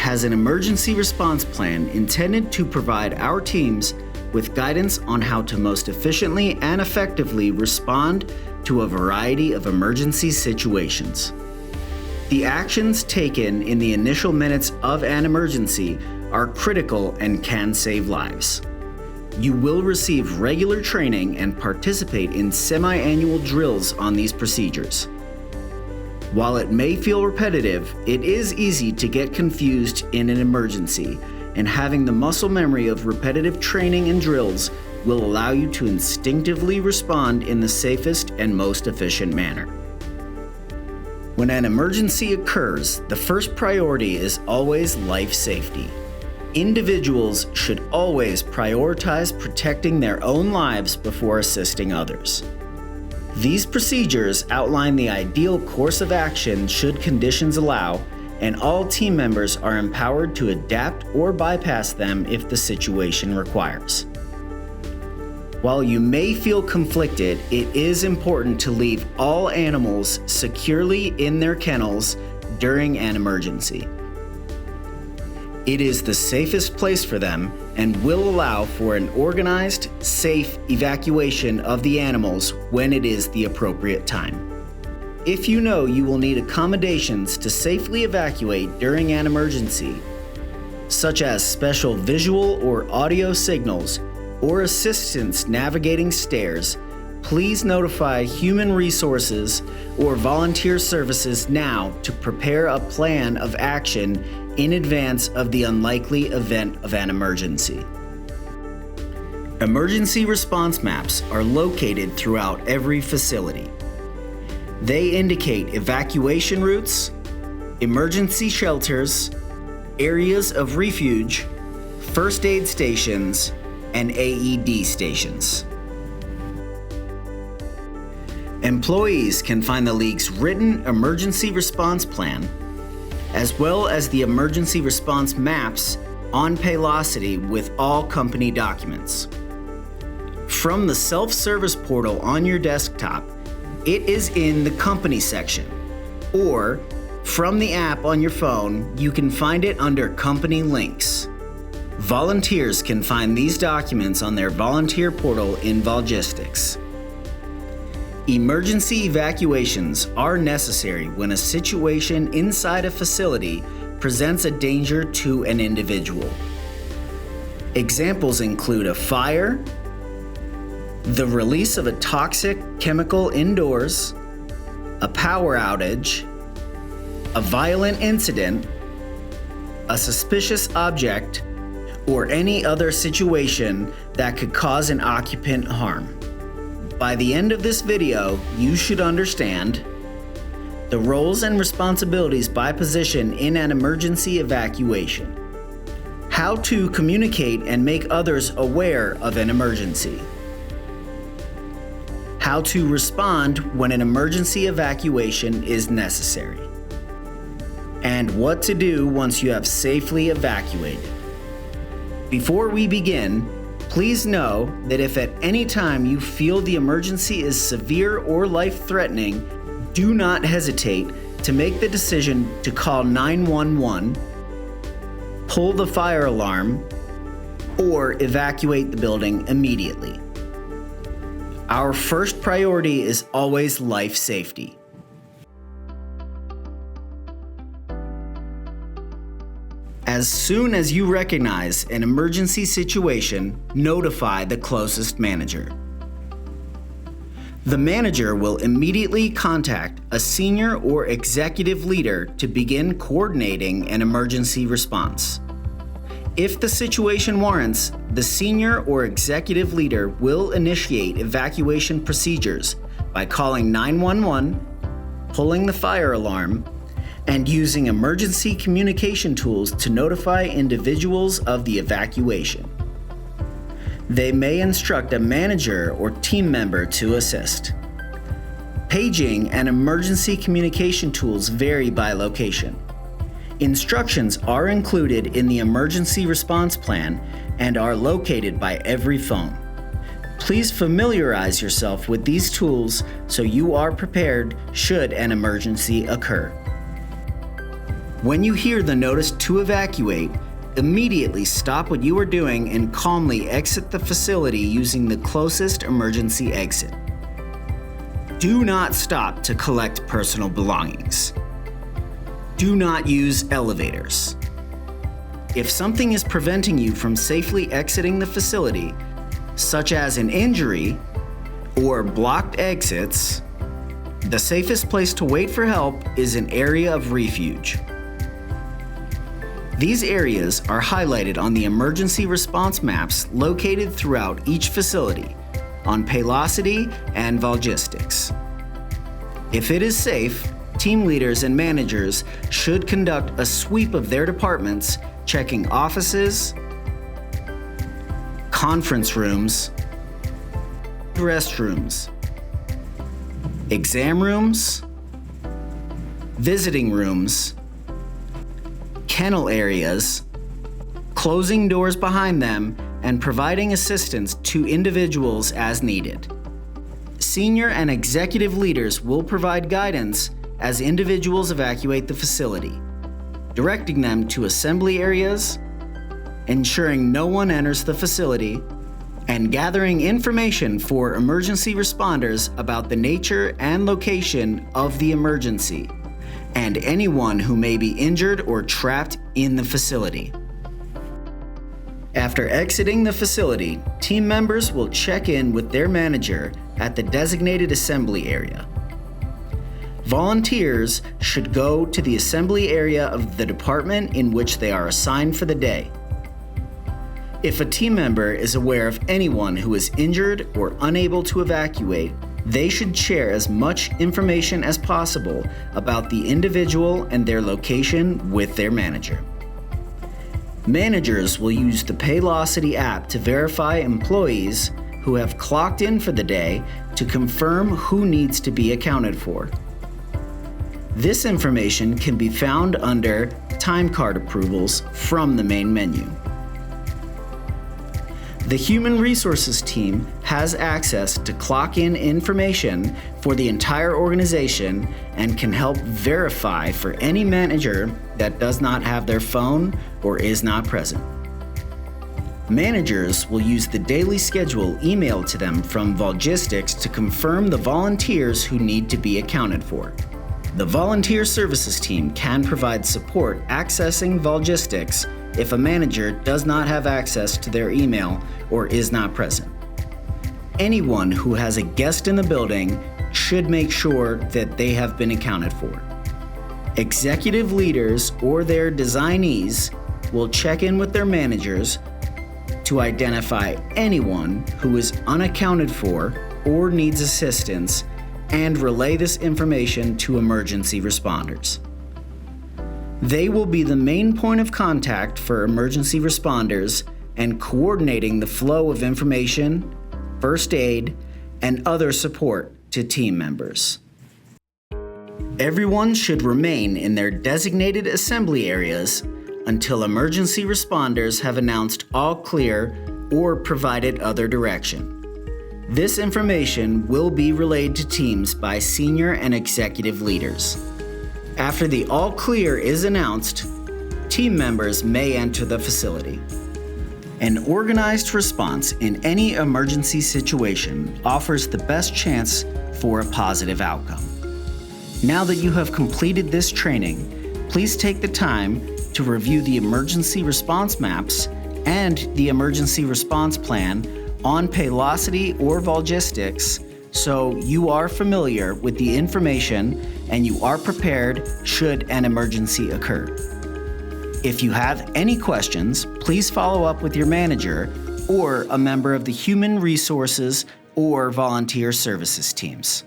has an emergency response plan intended to provide our teams with guidance on how to most efficiently and effectively respond to a variety of emergency situations. The actions taken in the initial minutes of an emergency are critical and can save lives. You will receive regular training and participate in semi-annual drills on these procedures. While it may feel repetitive, it is easy to get confused in an emergency, and having the muscle memory of repetitive training and drills will allow you to instinctively respond in the safest and most efficient manner. When an emergency occurs, the first priority is always life safety. Individuals should always prioritize protecting their own lives before assisting others. These procedures outline the ideal course of action should conditions allow, and all team members are empowered to adapt or bypass them if the situation requires. While you may feel conflicted, it is important to leave all animals securely in their kennels during an emergency. It is the safest place for them and will allow for an organized, safe evacuation of the animals when it is the appropriate time. If you know you will need accommodations to safely evacuate during an emergency, such as special visual or audio signals or assistance navigating stairs, please notify Human Resources or Volunteer Services now to prepare a plan of action in advance of the unlikely event of an emergency. Emergency response maps are located throughout every facility. They indicate evacuation routes, emergency shelters, areas of refuge, first aid stations, and AED stations. Employees can find the League's written emergency response plan, as well as the emergency response maps on Paylocity with all company documents. From the self-service portal on your desktop, it is in the company section, or from the app on your phone, you can find it under company links. Volunteers can find these documents on their volunteer portal in Volgistics. Emergency evacuations are necessary when a situation inside a facility presents a danger to an individual. Examples include a fire, the release of a toxic chemical indoors, a power outage, a violent incident, a suspicious object, or any other situation that could cause an occupant harm. By the end of this video, you should understand the roles and responsibilities by position in an emergency evacuation, how to communicate and make others aware of an emergency, how to respond when an emergency evacuation is necessary, and what to do once you have safely evacuated. Before we begin, please know that if at any time you feel the emergency is severe or life-threatening, do not hesitate to make the decision to call 911, pull the fire alarm, or evacuate the building immediately. Our first priority is always life safety. As soon as you recognize an emergency situation, notify the closest manager. The manager will immediately contact a senior or executive leader to begin coordinating an emergency response. If the situation warrants, the senior or executive leader will initiate evacuation procedures by calling 911, pulling the fire alarm, and using emergency communication tools to notify individuals of the evacuation. They may instruct a manager or team member to assist. Paging and emergency communication tools vary by location. Instructions are included in the emergency response plan and are located by every phone. Please familiarize yourself with these tools so you are prepared should an emergency occur. When you hear the notice to evacuate, immediately stop what you are doing and calmly exit the facility using the closest emergency exit. Do not stop to collect personal belongings. Do not use elevators. If something is preventing you from safely exiting the facility, such as an injury or blocked exits, the safest place to wait for help is an area of refuge. These areas are highlighted on the emergency response maps located throughout each facility on Paylocity and Volgistics. If it is safe, team leaders and managers should conduct a sweep of their departments, checking offices, conference rooms, restrooms, exam rooms, visiting rooms, kennel areas, closing doors behind them, and providing assistance to individuals as needed. Senior and executive leaders will provide guidance as individuals evacuate the facility, directing them to assembly areas, ensuring no one enters the facility, and gathering information for emergency responders about the nature and location of the emergency, and anyone who may be injured or trapped in the facility. After exiting the facility, team members will check in with their manager at the designated assembly area. Volunteers should go to the assembly area of the department in which they are assigned for the day. If a team member is aware of anyone who is injured or unable to evacuate, they should share as much information as possible about the individual and their location with their manager. Managers will use the Paylocity app to verify employees who have clocked in for the day to confirm who needs to be accounted for. This information can be found under Time Card Approvals from the main menu. The Human Resources team has access to clock-in information for the entire organization and can help verify for any manager that does not have their phone or is not present. Managers will use the daily schedule emailed to them from Volgistics to confirm the volunteers who need to be accounted for. The Volunteer Services team can provide support accessing Volgistics if a manager does not have access to their email or is not present. Anyone who has a guest in the building should make sure that they have been accounted for. Executive leaders or their designees will check in with their managers to identify anyone who is unaccounted for or needs assistance and relay this information to emergency responders. They will be the main point of contact for emergency responders and coordinating the flow of information, first aid, and other support to team members. Everyone should remain in their designated assembly areas until emergency responders have announced all clear or provided other direction. This information will be relayed to teams by senior and executive leaders. After the all clear is announced, team members may enter the facility. An organized response in any emergency situation offers the best chance for a positive outcome. Now that you have completed this training, please take the time to review the emergency response maps and the emergency response plan on Paylocity or Volgistics so you are familiar with the information and you are prepared should an emergency occur. If you have any questions, please follow up with your manager or a member of the Human Resources or Volunteer Services teams.